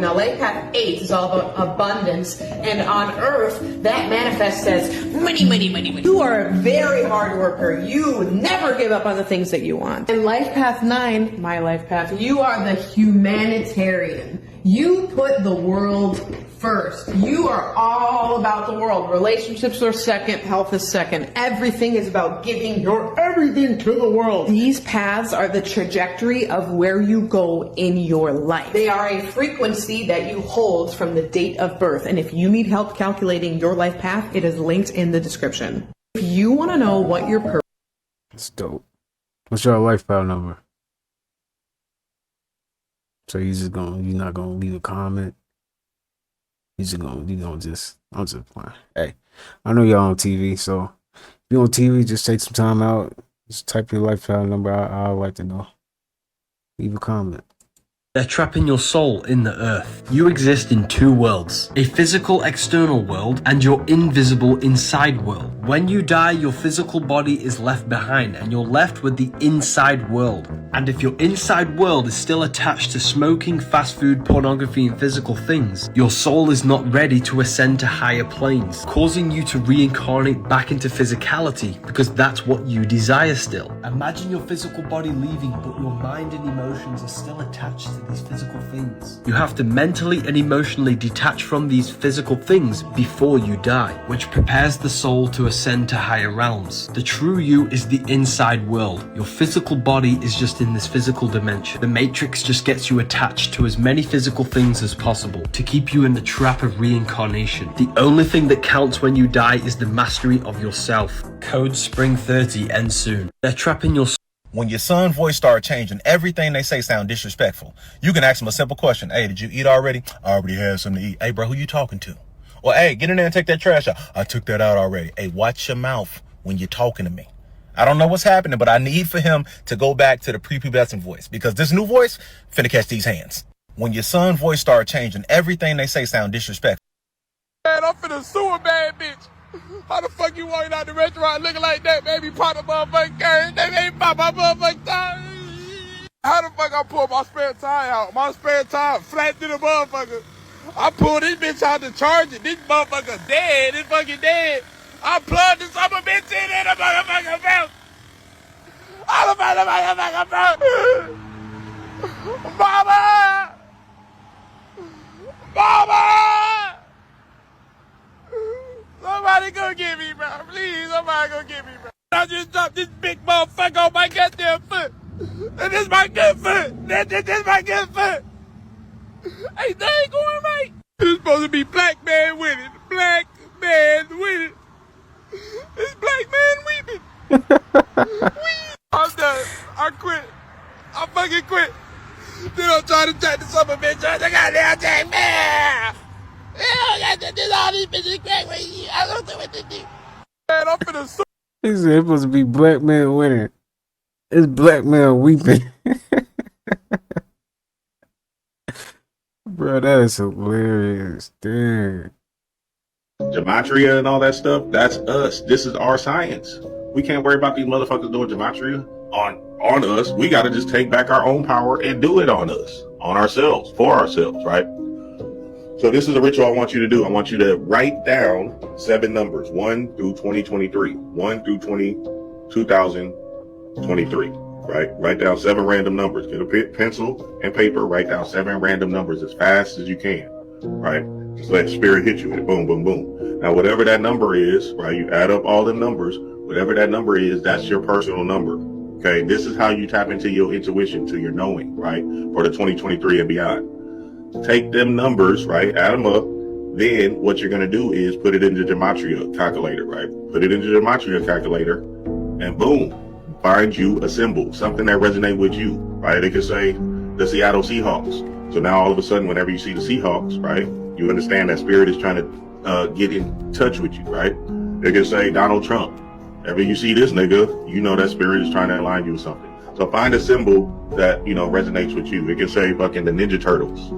Now, life path 8 is all about abundance, and on Earth, that manifests as money, money, money, money. You are a very hard worker. You never give up on the things that you want. And life path 9, my life path, you are the humanitarian. You put the world first. You are all about the world. Relationships are second, health is second. Everything is about giving your everything to the world. These paths are the trajectory of where you go in your life. They are a frequency that you hold from the date of birth. And if you need help calculating your life path, it is linked in the description. If you want to know what your purpose... It's dope. What's your life path number? So you're not gonna leave a comment. I'm just playing. Hey, I know y'all on TV, so if you're on TV, just take some time out. Just type your life path number. I'd like to know. Leave a comment. They're trapping your soul in the earth. You exist in 2 worlds, a physical external world and your invisible inside world. When you die, your physical body is left behind and you're left with the inside world. And if your inside world is still attached to smoking, fast food, pornography and physical things, your soul is not ready to ascend to higher planes, causing you to reincarnate back into physicality because that's what you desire still. Imagine your physical body leaving, but your mind and emotions are still attached to these physical things. You have to mentally and emotionally detach from these physical things before you die, which prepares the soul to ascend to higher realms. The true you is the inside world. Your physical body is just in this physical dimension. The matrix just gets you attached to as many physical things as possible to keep you in the trap of reincarnation. The only thing that counts when you die is the mastery of yourself. Code Spring 30 ends soon. They're trapping your soul. When your son's voice start changing, everything they say sound disrespectful. You can ask him a simple question. Hey, did you eat already? I already had something to eat. Hey, bro, who you talking to? Or, hey, get in there and take that trash out. I took that out already. Hey, watch your mouth when you're talking to me. I don't know what's happening, but I need for him to go back to the prepubescent voice because this new voice finna catch these hands. When your son's voice start changing, everything they say sound disrespectful. Man, I'm finna sue a bad bitch. How the fuck you walking out the restaurant looking like that, baby? Pop a motherfucking car. They ain't pop my motherfucking time. How the fuck I pull my spare tire out? My spare tire flat to the motherfucker. I pulled this bitch out to charge it. This motherfucker dead. This fucking dead. I plugged this other bitch in and the motherfucker fell. All about the motherfucker fell. Mama! Mama! Somebody go get me, bro. Please, somebody go get me, bro. I just dropped this big motherfucker on my goddamn foot. And this my good foot. This my good foot. Hey, they ain't going right. It's supposed to be black man winning. Black man winning. It's black man weeping. I'm done. I quit. I fucking quit. Then I'm trying to track this other bitch. I goddamn jack man. Yeah, this all these bitches crack with you. I don't know what to do. Man, I'm finna sue. He said it's supposed to be black man winning. It's black man weeping. Bro, that is hilarious. Dang. Gematria and all that stuff, that's us. This is our science. We can't worry about these motherfuckers doing gematria on us. We got to just take back our own power and do it on us, on ourselves, for ourselves, right? So this is a ritual I want you to do. I want you to write down 7 numbers, 1 through 2023, 1 through 2023, right? Write down 7 random numbers. Get a pencil and paper, write down 7 random numbers as fast as you can, right? Just let spirit hit you with it. Boom, boom, boom. Now, whatever that number is, right? You add up all the numbers. Whatever that number is, that's your personal number. Okay. This is how you tap into your intuition, to your knowing, right? For the 2023 and beyond. Take them numbers, right? Add them up. Then what you're going to do is put it into Gematria calculator, right? Put it into Gematria calculator and boom, find you a symbol, something that resonates with you, right? It could say the Seattle Seahawks. So now all of a sudden, whenever you see the Seahawks, right? You understand that spirit is trying to get in touch with you, right? They can say Donald Trump. Whenever you see this nigga, you know that spirit is trying to align you with something. So find a symbol that, you know, resonates with you. It can say fucking the Ninja Turtles.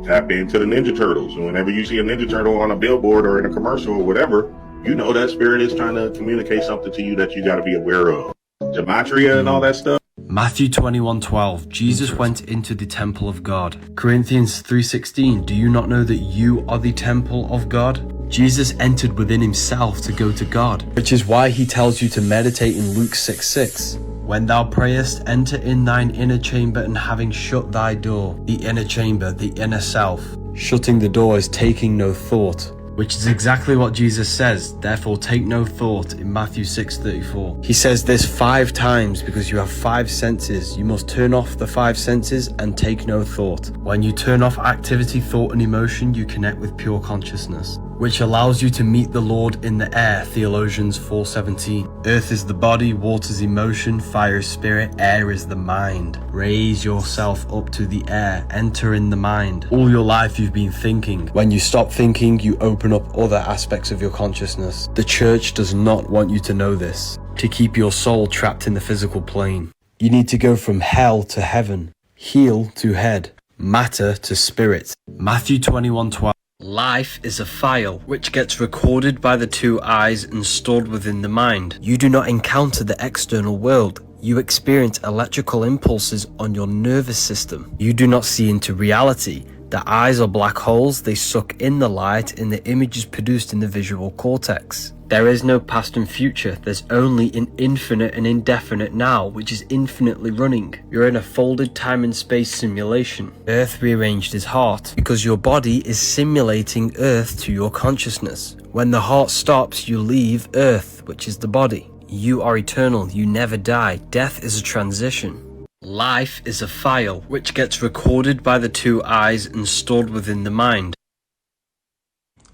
Tap into the Ninja Turtles. And whenever you see a Ninja Turtle on a billboard or in a commercial or whatever, you know that spirit is trying to communicate something to you that you got to be aware of. Gematria and all that stuff. Matthew 21:12, Jesus went into the temple of God. Corinthians 3:16, do you not know that you are the temple of God? Jesus entered within himself to go to God, which is why he tells you to meditate in Luke 6:6. When thou prayest, enter in thine inner chamber, and having shut thy door, the inner chamber, the inner self. Shutting the door is taking no thought, which is exactly what Jesus says. Therefore take no thought in Matthew 6:34. He says this 5 times because you have 5 senses. You must turn off the 5 senses and take no thought. When you turn off activity, thought and emotion, you connect with pure consciousness, which allows you to meet the Lord in the air. Theologians 4:17. Earth is the body, water is emotion, fire is spirit, air is the mind. Raise yourself up to the air, enter in the mind. All your life you've been thinking. When you stop thinking, you open up other aspects of your consciousness. The church does not want you to know this, to keep your soul trapped in the physical plane. You need to go from hell to heaven, heel to head, matter to spirit. Matthew 21:12. Life is a file which gets recorded by the 2 eyes and stored within the mind. You do not encounter the external world. You experience electrical impulses on your nervous system. You do not see into reality. The eyes are black holes. They suck in the light and the image is produced in the visual cortex. There is no past and future. There's only an infinite and indefinite now, which is infinitely running. You're in a folded time and space simulation. Earth rearranged is heart, because your body is simulating Earth to your consciousness. When the heart stops, you leave Earth, which is the body. You are eternal. You never die. Death is a transition. Life is a file which gets recorded by the 2 eyes and stored within the mind.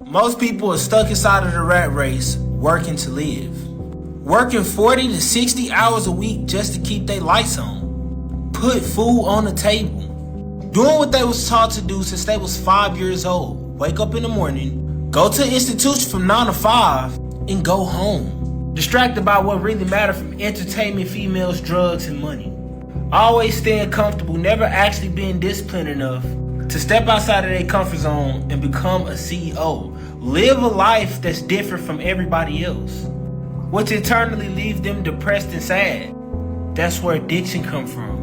Most people are stuck inside of the rat race, working to live. Working 40 to 60 hours a week just to keep their lights on. Put food on the table. Doing what they was taught to do since they was 5 years old. Wake up in the morning, go to an institution from 9 to 5, and go home. Distracted by what really matters from entertainment, females, drugs, and money. Always staying comfortable, never actually being disciplined enough to step outside of their comfort zone and become a CEO. Live a life that's different from everybody else, which eternally leaves them depressed and sad. That's where addiction comes from.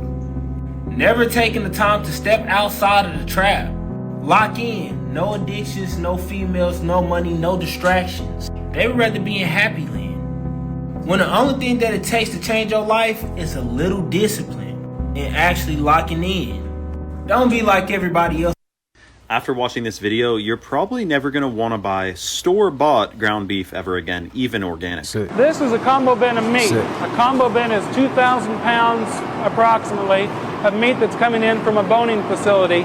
Never taking the time to step outside of the trap. Lock in. No addictions, no females, no money, no distractions. They would rather be in happy land. When the only thing that it takes to change your life is a little discipline and actually locking in. Don't be like everybody else. After watching this video, you're probably never going to want to buy store-bought ground beef ever again, even organic. This is a combo bin of meat. A combo bin is 2,000 pounds approximately of meat that's coming in from a boning facility.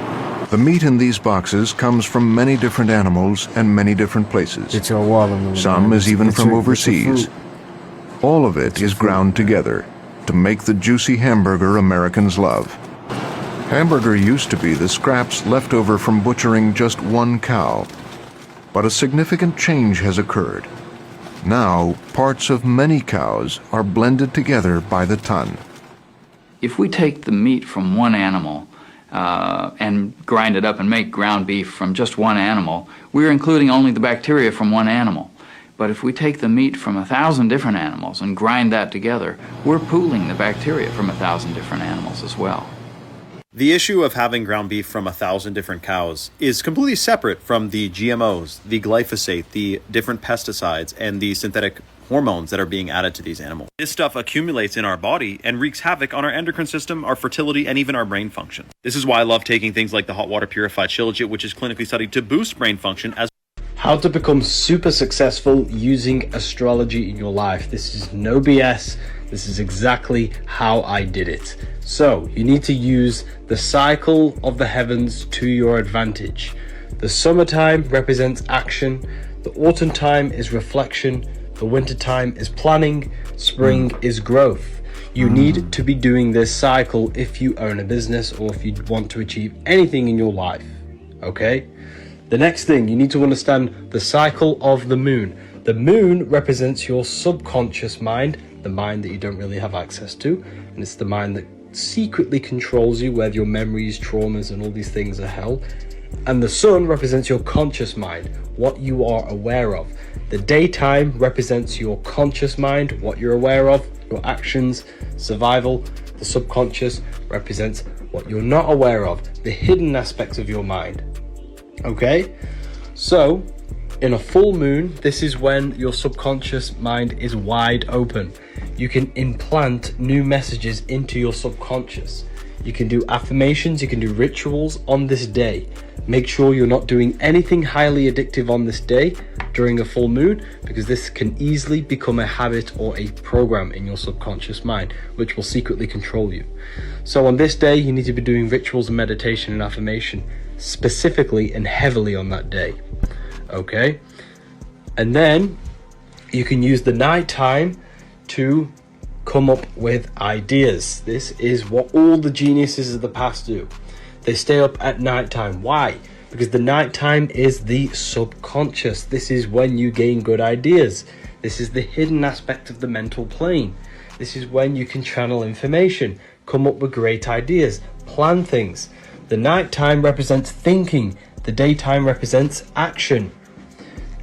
The meat in these boxes comes from many different animals and many different places. Some is even from overseas. All of it is ground together to make the juicy hamburger Americans love. Hamburger used to be the scraps left over from butchering just one cow, but a significant change has occurred. Now, parts of many cows are blended together by the ton. If we take the meat from one animal and grind it up and make ground beef from just one animal, we're including only the bacteria from one animal. But if we take the meat from 1,000 different animals and grind that together, we're pooling the bacteria from 1,000 different animals as well. The issue of having ground beef from 1,000 different cows is completely separate from the GMOs, the glyphosate, the different pesticides, and the synthetic hormones that are being added to these animals. This stuff accumulates in our body and wreaks havoc on our endocrine system, our fertility, and even our brain function. This is why I love taking things like the hot water purified shilajit, which is clinically studied to boost brain function as How to become super successful using astrology in your life. This is no BS. This is exactly how I did it. So you need to use the cycle of the heavens to your advantage. The summertime represents action. The autumn time is reflection. The winter time is planning. Spring is growth. You need to be doing this cycle if you own a business or if you want to achieve anything in your life. Okay? The next thing, you need to understand the cycle of the moon. The moon represents your subconscious mind, the mind that you don't really have access to, and it's the mind that secretly controls you, where your memories, traumas, and all these things are held. And the sun represents your conscious mind, what you are aware of. The daytime represents your conscious mind, what you're aware of, your actions, survival. The subconscious represents what you're not aware of, the hidden aspects of your mind. Okay, so in a full moon, this is when your subconscious mind is wide open. You can implant new messages into your subconscious. You can do affirmations, you can do rituals on this day. Make sure you're not doing anything highly addictive on this day during a full moon, because this can easily become a habit or a program in your subconscious mind, which will secretly control you. So on this day, you need to be doing rituals and meditation and affirmation, specifically and heavily on that day. Okay? And then you can use the night time to come up with ideas. This is what all the geniuses of the past do. They stay up at night time. Why? Because the night time is the subconscious. This is when you gain good ideas. This is the hidden aspect of the mental plane. This is when you can channel information, come up with great ideas, plan things. The night time represents thinking. The daytime represents action.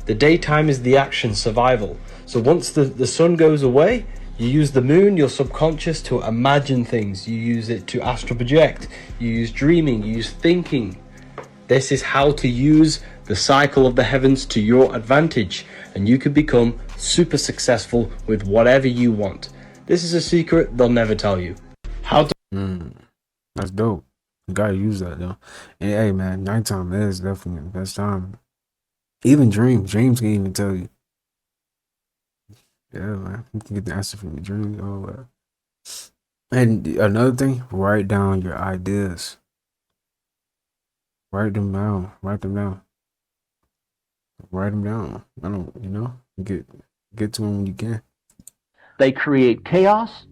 The daytime is the action, survival. So once the sun goes away, you use the moon, your subconscious, to imagine things. You use it to astral project. You use dreaming. You use thinking. This is how to use the cycle of the heavens to your advantage, and you can become super successful with whatever you want. This is a secret they'll never tell you. How to... That's dope. You gotta use that though. And hey man, nighttime is definitely the best time. Even dreams can even tell you. Yeah, man. You can get the answer from your dreams, all that. And another thing, write down your ideas. Write them down. Write them down. Write them down. I don't, get to them when you can. They create chaos,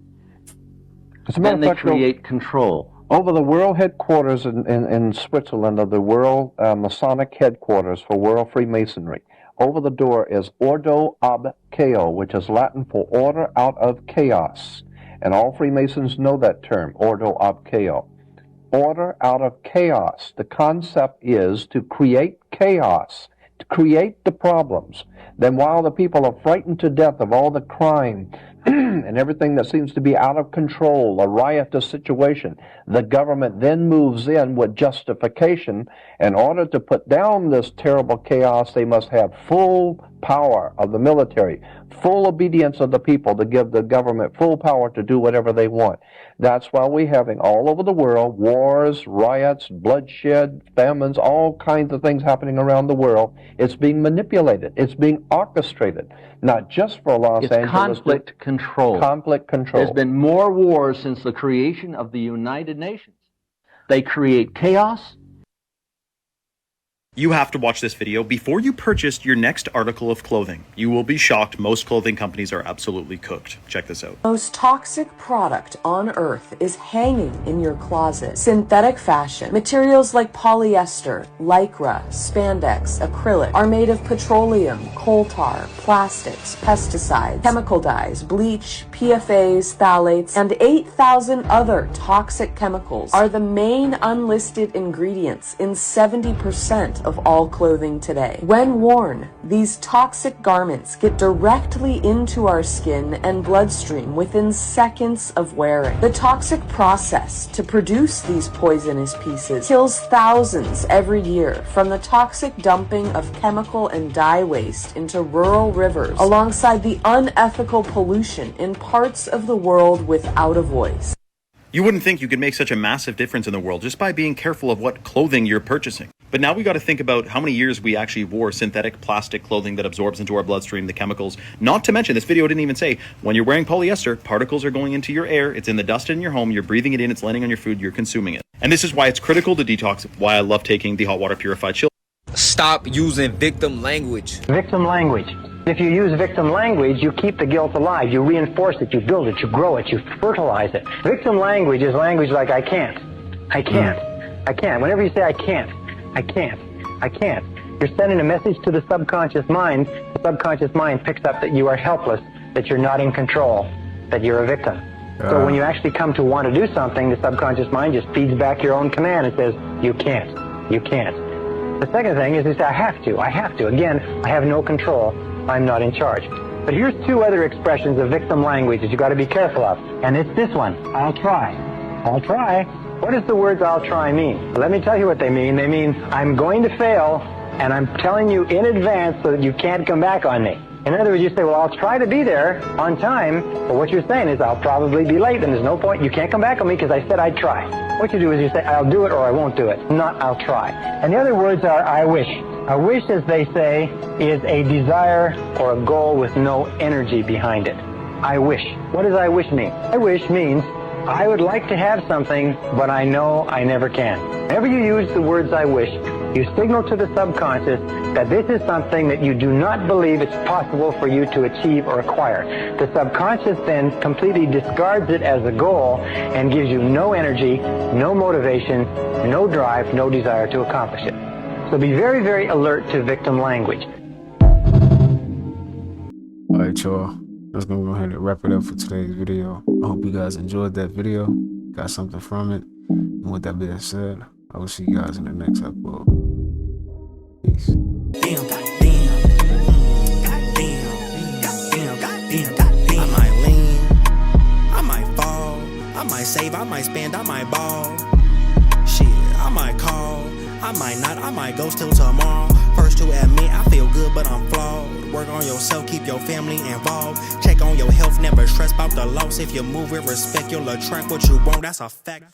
and they create control. Over the world headquarters in Switzerland of the World Masonic Headquarters for World Freemasonry, over the door is Ordo ab Chao, which is Latin for order out of chaos. And all Freemasons know that term, Ordo ab Chao. Order out of chaos. The concept is to create chaos, to create the problems. Then while the people are frightened to death of all the crime, and everything that seems to be out of control, a riotous situation, the government then moves in with justification. In order to put down this terrible chaos, they must have full power of the military, full obedience of the people to give the government full power to do whatever they want. That's why we're having all over the world wars, riots, bloodshed, famines, all kinds of things happening around the world. It's being manipulated. It's being orchestrated, not just for Los It's Angeles. conflict control. Conflict control. There's been more wars since the creation of the United Nations. They create chaos. You have to watch this video before you purchase your next article of clothing. You will be shocked. Most clothing companies are absolutely cooked. Check this out. Most toxic product on earth is hanging in your closet. Synthetic fashion. Materials like polyester, lycra, spandex, acrylic are made of petroleum, coal tar, plastics, pesticides, chemical dyes, bleach, PFAs, phthalates, and 8,000 other toxic chemicals are the main unlisted ingredients in 70% of all clothing today. When worn, these toxic garments get directly into our skin and bloodstream within seconds of wearing. The toxic process to produce these poisonous pieces kills thousands every year from the toxic dumping of chemical and dye waste into rural rivers, alongside the unethical pollution in parts of the world without a voice. You wouldn't think you could make such a massive difference in the world just by being careful of what clothing you're purchasing. But now we got to think about how many years we actually wore synthetic plastic clothing that absorbs into our bloodstream the chemicals. Not to mention, this video didn't even say, when you're wearing polyester, particles are going into your air, it's in the dust in your home, you're breathing it in, it's landing on your food, you're consuming it. And this is why it's critical to detox, why I love taking the hot water purified chill. Stop using victim language. Victim language. If you use victim language, you keep the guilt alive. You reinforce it, you build it, you grow it, you fertilize it. Victim language is language like I can't. I can't. I can't. Whenever you say I can't, I can't. I can't. You're sending a message to the subconscious mind. The subconscious mind picks up that you are helpless, that you're not in control, that you're a victim. So when you actually come to want to do something, the subconscious mind just feeds back your own command and says, you can't. You can't. The second thing is you say, I have to. I have to. Again, I have no control. I'm not in charge. But here's two other expressions of victim language that you got to be careful of. And it's this one. I'll try. I'll try. What does the words I'll try mean? Let me tell you what they mean. They mean I'm going to fail, and I'm telling you in advance so that you can't come back on me. In other words, you say, well, I'll try to be there on time, but what you're saying is I'll probably be late, and there's no point. You can't come back on me because I said I'd try. What you do is you say, I'll do it or I won't do it, not I'll try. And the other words are I wish. A wish, as they say, is a desire or a goal with no energy behind it. I wish. What does I wish mean? I wish means I would like to have something, but I know I never can. Whenever you use the words I wish, you signal to the subconscious that this is something that you do not believe it's possible for you to achieve or acquire. The subconscious then completely discards it as a goal and gives you no energy, no motivation, no drive, no desire to accomplish it. So be very, very alert to victim language. Alright, y'all. That's gonna go ahead and wrap it up for today's video. I hope you guys enjoyed that video, got something from it. And with that being said, I will see you guys in the next upload. Peace. Damn, I might lean, I might fall, I might save, I might spend, I might ball. Shit, I might call, I might not, I might ghost till tomorrow. First to admit I feel good but I'm flawed. Work on yourself, keep your family involved. Check on your health, never stress about the loss. If you move with respect, you'll attract what you want, that's a fact.